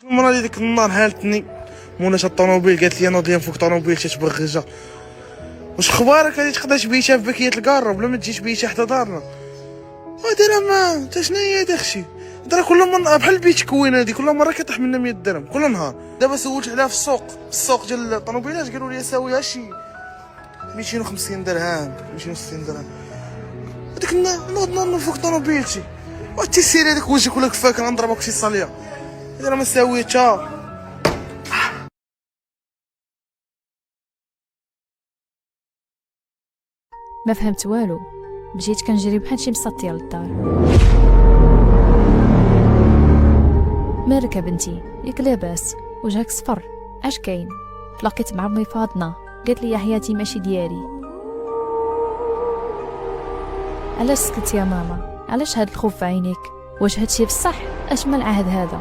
المرة اللي ديك النهار هالتني موناش الطوموبيل قالت لي نوض لي نفوق طوموبيل تتبغجة. واش خبارك هادي تقدر تبيتها في بكية الكارة بلا ما تجي تبيتها حدا دارنا؟ وديرها ما تا شناهي هادي اختي؟ درا كل مرة بحال البيت كوين هادي كل مرة كطيح منا 100 درهم كل نهار. دابا سولت عليها في السوق ديال الطوموبيلات قالوا لي ساويها شي 250 درهم 260 درهم. هذيك نوض نفوق طوموبيلتي وانت سيري هذاك وجهك ولا كفاك غنضربك شي صاليه. هذه راه ما ساويتها. ما فهمت والو، مشيت كنجري بحال شي مسطيه للدار. مالك بنتي؟ ياك لاباس؟ وجهك صفر، اش كاين؟ تلاقيت مع امي فاطمه قالت لي حياتي ماشي ديالي. علاش سكت يا ماما؟ علاش هاد الخوف في عينيك؟ واش هادشي بصح؟ اش من العهد هذا؟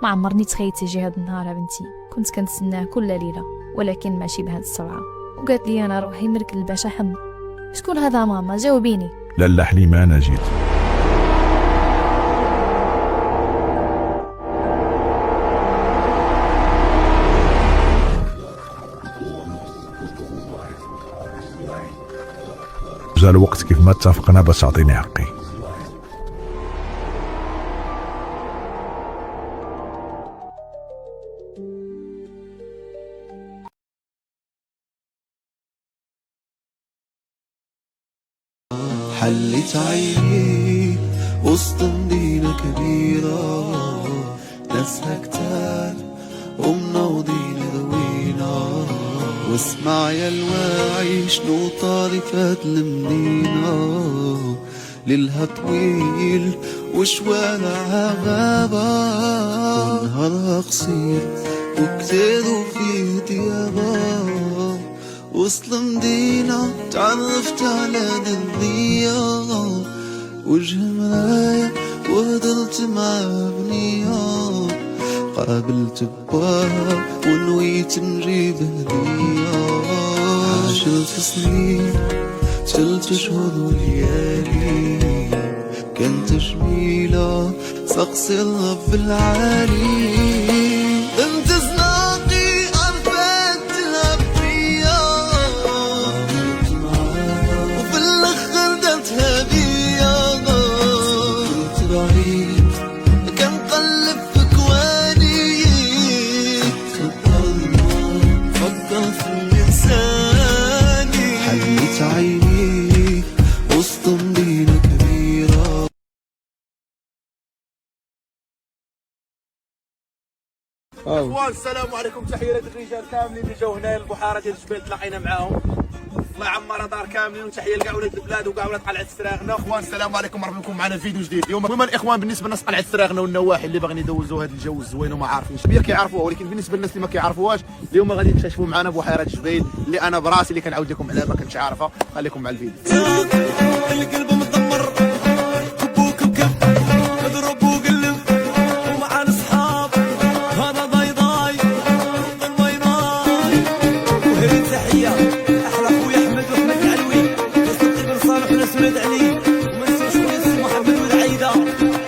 ما عمرني تخيلت يجي هاد النهار بنتي، كنت كنتسناه كل ليله ولكن ماشي بهاد السرعه. وقالت لي انا روحي مرك الباشا حمد. شكون هذا ماما؟ جاوبيني. لا حليمه انا جيت. جا الوقت كيف ما اتفقنا باش تعطيني حقي. حلت عيني وسط مدينة كبيرة، ناسها كتار ومنوضين ذوينا. واسمع يا الواعي شنو طاري فات المدينة، ليلها طويل وشوارعها غابة، ونهارها قصير وكتادو فيه ديابة. وسط المدينة تعرفت على نظية، وجه مراية وهدرت مع بنية، قابلت بواها ونويت نجيب هدية. عاشرت سنين 3 شهور وليالي، كانت جميلة سقسي الرب العالي. انت زناقي عرفت تلعب فيا، وفي الاخر درتها بيا. كنت بعيد كنقلب في كواني، فكر في لساني. حلت عيني وسط مدينة كبيرة. اخوان السلام عليكم، تحيه للرجال كاملين اللي جاو هنايا للبحيره ديال الجبال تلاقينا معاهم. الله يعمر دار كاملين، وتحيه لكاع ولاد البلاد وكاع ولاد قلعه السراغنه. اخوان السلام عليكم، مرحبا بكم معنا فيديو جديد. اليوم المهم الاخوان بالنسبه لناس قلعه السراغنه والنواحي اللي باغيين يدوزوا هذا الجو الزوين وما عارفينش بيا كيعرفوها، ولكن بالنسبه للناس اللي ما كيعرفوهاش اليوم غادي نكتشفوا معنا بحيره جبيل اللي انا براسي اللي كنعاود لكم عليها ما كنتش عارفها. خليكم مع الفيديو. القلب مدمر كبوك بكب اضرب وقلب ومعانا اصحاب، هذا ضاي ضاي وهذه تحيه احلى خويا احمد واحمد العلوي، يصدق بن صالح وناس ولاد علي، وما نسيوش خويا محمد والعايده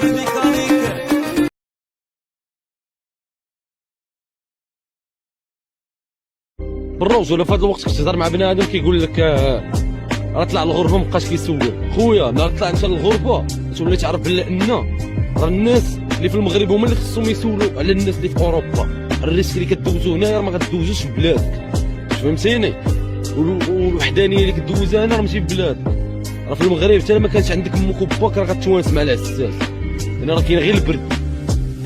الميكانيك. بالرجوله في هذا الوقت كتهضر مع بنادم كيقول لك راه طلع للغربه مابقاش كيسول. خويا نهار طلع انت للغربه تولي تعرف بلا ان راه الناس اللي في المغرب هما اللي خصهم يسولوا على الناس اللي في اوروبا. الريسك اللي كدوزو هنايا راه ما غدوزوش في بلادك، فهمتيني؟ والوحدانيه اللي كدوزها هنا راه ماشي في بلادك. راه في المغرب حتى ما كانش عندك امك وباك راه غتوانس مع العزاز. هنا راه كاين غير البرد،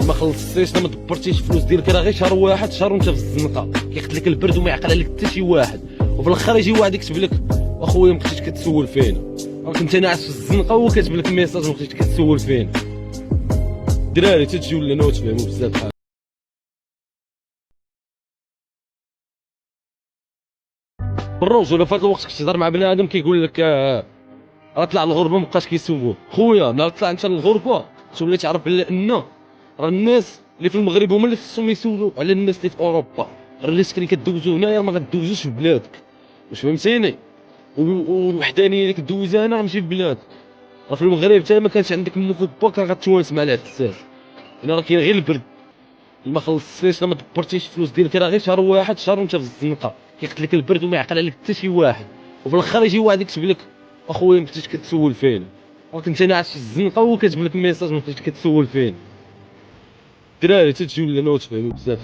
ما خلصتيش ما دبرتيش الفلوس ديالك راه غير شهر واحد شهر وانت في الزنقه كيقتلك البرد وما يعقل عليك حتى شي واحد. وفي الاخر يجي واحد يكتب لك اخويا ما بقيتيش كتسول فينا، كنت ناعس في الزنقه وهو كاتب لك ميساج ما بقيتيش كتسول فينا. دراري تتجيو لنا وتفهموا بزاف بحال بالرجوله في هذا الوقت كتهضر مع بنادم كيقول لك راه طلع للغربه مابقاش كيسول. خويا نهار طلع انت للغربه تولي تعرف بلا ان راه الناس اللي في المغرب هما اللي خصهم يسولوا على الناس اللي في اوروبا. الريسك اللي كدوزو هنايا ما غدوزوش في بلادك، واش فهمتيني؟ والوحدانيه اللي كدوزها هنا راه ماشي في بلادك. راه في المغرب حتى ما كانش عندك النفوذ باك راه غتوانس مع هاد الساعه، لان راه كاين غير البرد، ما خلصتيش ما دبرتيش الفلوس ديالك راه غير شهر واحد شهر وانت في الزنقه، كيقتلك البرد وما يعقل عليك حتى شي واحد، وفي الاخر يجي واحد يكتب لك اخويا ما كنتيش كتسول فين، وكنت انا عايش في الزنقه وكتب لك ميساج ما كنتيش كتسول فين. الدراري تتجيو لنا وتفهموا بزاف.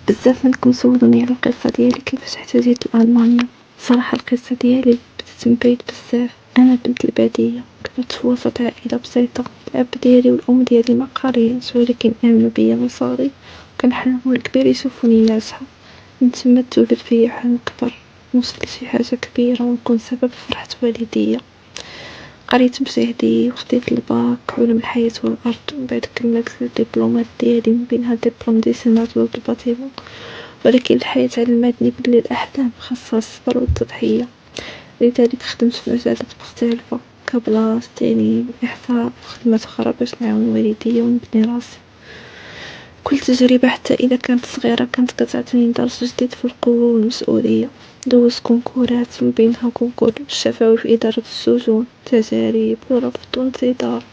بزاف منكم سولوني على القصة ديالي كيفاش احتاجيت لألمانيا. صراحة القصة ديالي بدات من بعيد بزاف. أنا بنت البادية، كبرت في وسط عائلة بسيطة. الأب ديالي والأم ديالي ما قاريينش ولكن آمنوا بيا من صغري، وكان حلمهم الكبير يشوفوني ناجحة. من تما تولد فيا حلم كبر، نوصل لشي حاجة كبيرة ونكون سبب في فرحة والديا. قريت بجهدي وخديت الباك علوم الحياة والأرض، ومن بعد كملت الدبلومات ديالي من بينها الدبلوم ديسيناتور بالباطيمون. ولكن الحياة علمتني بلي الأحلام خاصها الصبر والتضحية، لذلك خدمت في مجالات مختلفة كبلاص تعليم إحصاء وخدمات أخرى باش نعاون والديا ونبني راسي. كل تجربة حتى إذا كانت صغيرة كانت كتعطيني درس جديد في القوة والمسؤولية. دوزت كونكورات من بينها كونكور الشفوي في إدارة السجون، تجارب ورفض وانتظار،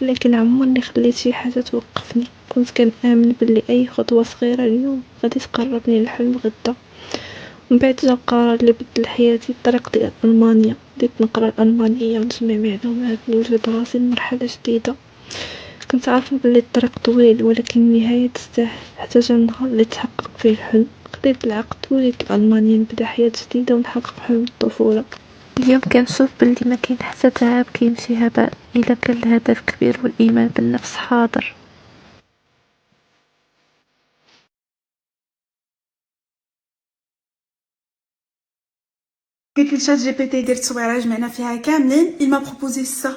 ولكن عمرني خليت شي حاجة توقفني. كنت كنآمن باللي أي خطوة صغيرة اليوم غادي تقربني للحلم غدا. من بعد جا القرار اللي بدل حياتي، الطريق ديال ألمانيا. بديت نقرا الألمانية ونجمع معلومات نوجد راسي لمرحلة جديدة. كنت عارفة بلي الطريق طويل ولكن النهاية تستاهل. حتى جا النهار اللي تحقق فيه الحلم، خديت العقد وليت لألمانيا نبدا حياة جديدة ونحقق حلم الطفولة. اليوم كنشوف بلي ما كاين حتى تعب كيمشي هباء إذا كان الهدف كبير والإيمان بالنفس حاضر. قلت لشات جي بي تي دير تصويره جمعنا فيها كاملين، il m'a proposé ça.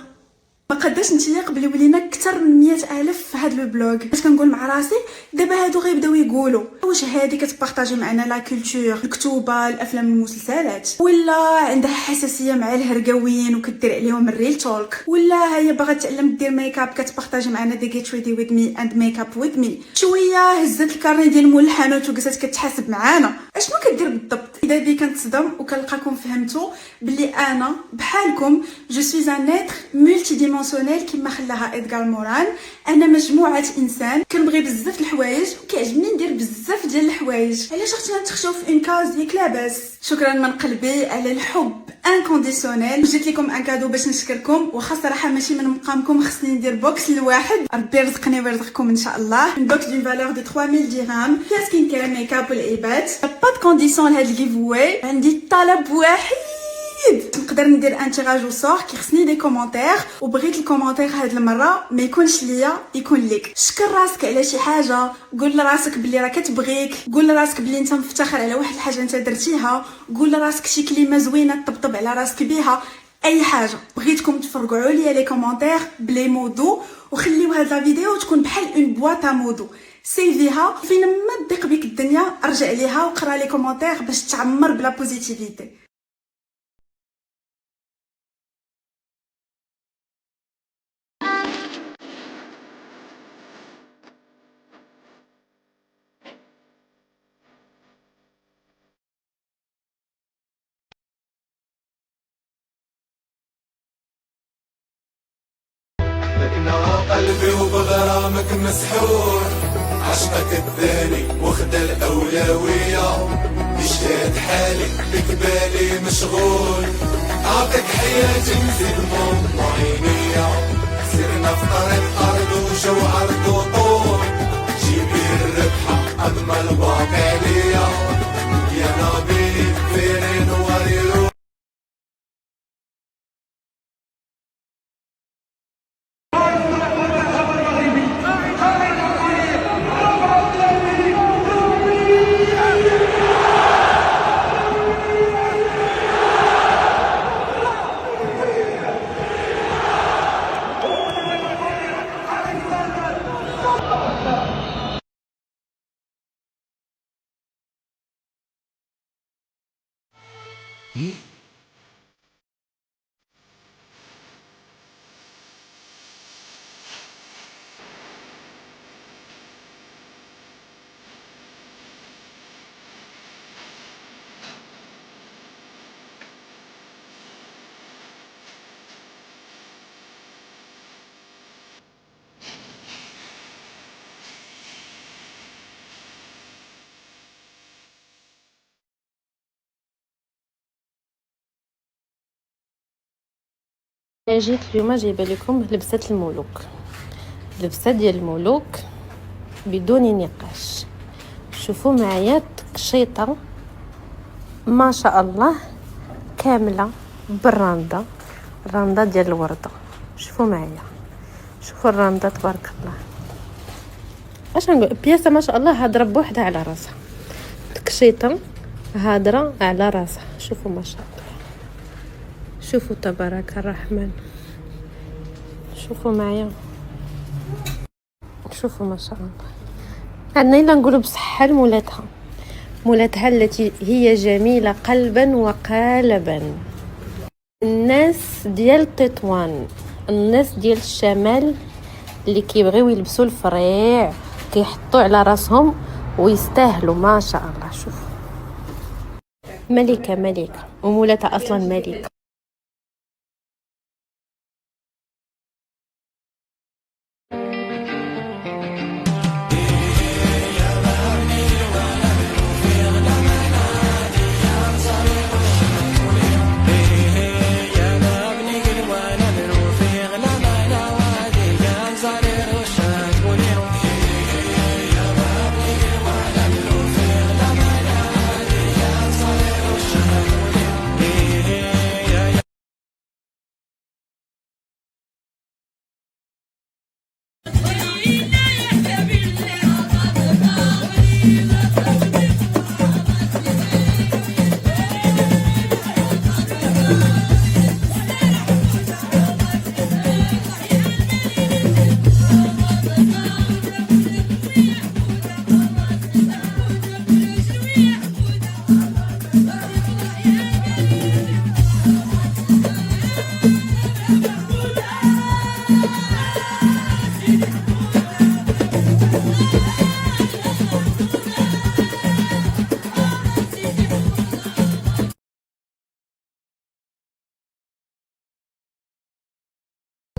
ما قداش نتيق بلي ولينا اكثر من 100,000 في هذا لو بلوغ. باش كنقول مع راسي دابا هادو غيبداو يقولوا واش هادي كتبارطاجي معنا لا كولتور الكتوبه الافلام المسلسلات، ولا عندها حساسيه مع الهرقاويين وكدير عليهم الريل توك، ولا هي باغا تعلم دير ميك اب كتبارطاجي معنا دي جيت ريدي ويز مي اند ميك اب ويز مي. شويه هزت الكارني ديال مول الحانوت وجلست كتحاسب معانا. اشنو كدير بالضبط؟ اذا بي كنتصدم وكنلقاكم فهمتوا بلي انا بحالكم جو سوي ان اتر مولتي ديمونسيونيل كما خلاها إدغار موران. انا مجموعه انسان كنبغي بزاف الحوايج وكيعجبني ندير بزاف ديال الحوايج. علاش اختنا نتخشاو في ان كاز ياك لاباس؟ شكرا من قلبي على الحب انكونديسيونيل. جيت لكم ان كادو باش نشكركم، واخا صراحه ماشي من مقامكم خصني ندير بوكس لواحد، ربي يرزقني ويرزقكم ان شاء الله. une box d'une valeur de 3000 dirhams فيها سكين كير ميك اب والعباد. با دو كونديسيون لهاد الجيف واي. عندي طلب واحد، نقدر ندير ان تيراج او سور كيخصني دي كومونتير، وبغيت الكومونتير هاد المره ما يكونش ليا يكون ليك. شكر راسك على شي حاجه، قول لراسك بلي راه كتبغيك، قول لراسك بلي انت مفتخر على واحد الحاجه انت درتيها، قول لراسك شي كلمه زوينه طبطب على راسك بها. اي حاجه بغيتكم تفرقعوا لي لي كومونتير بلي مودو، وخليو هاد لا فيديو تكون بحال اون بواطا مودو. سيفيها فين ما تضيق بك الدنيا، ارجع ليها وقرا لي كومونتير باش تعمر بلا بوزيتيفيتي. لكنه قلبي وبغرامك مسحور، عشقك الثاني واخد الأولوية، مشتاق حالي بكبالي مشغول، أعطيك حياتي نزيد عينيا. سرنا في طريق أرض وجو عرض وطول، جيبي الربحة أضمن الواقع ليا، يا نبي فيرين وريرو. جيت اليوم جايبه لكم لبسه الملوك، لبسه ديال الملوك بدون نقاش. شوفوا معايا الشيطه ما شاء الله كامله بالرنده، الرنده ديال الورده. شوفوا معايا، شوفوا الرنده تبارك الله. اش نقول، بياسه ما شاء الله هادره بوحدها على راسها، الشيطه هادره على راسها. شوفوا ما شاء الله، شوفوا تبارك الرحمن، شوفوا معايا، شوفوا ما شاء الله. عندنا الا نقولوا بصحه لمولاتها، مولاتها التي هي جميله قلبا وقالبا. الناس ديال تطوان، الناس ديال الشمال اللي كيبغيو يلبسوا الفريع كيحطوا على راسهم ويستاهلوا ما شاء الله. شوفوا ملكه ملكه، ومولاتها اصلا ملكه.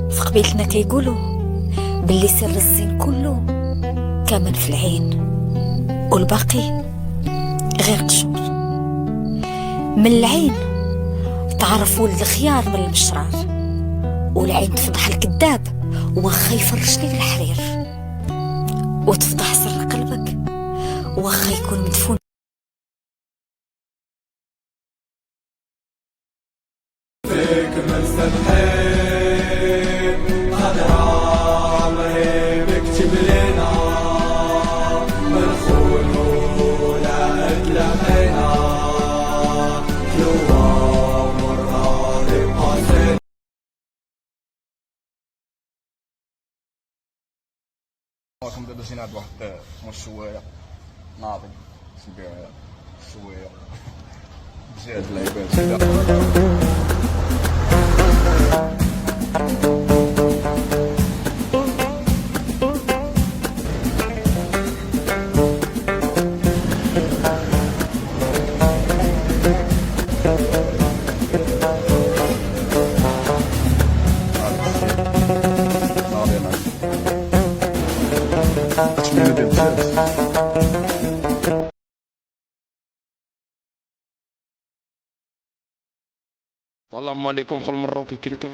في قبيلتنا كيقولوا باللي سر الزين كله كمن في العين، والباقي غير قشور. من العين تعرفوا الخيار من المشرار، والعين تفضح الكذاب وخا يفرش لك الحرير، وتفضح سر قلبك وخا يكون مدفون. فيك من سبحين قدر عمري بكتب لنا منخون ولا اتلقينا كلوا مراري قاسين. راكم دابا جينا عند واحد الشوايه ناضي نبيع الشوايه بزاف اللعيبات. والله ما عليكم كل مرة كي كلكم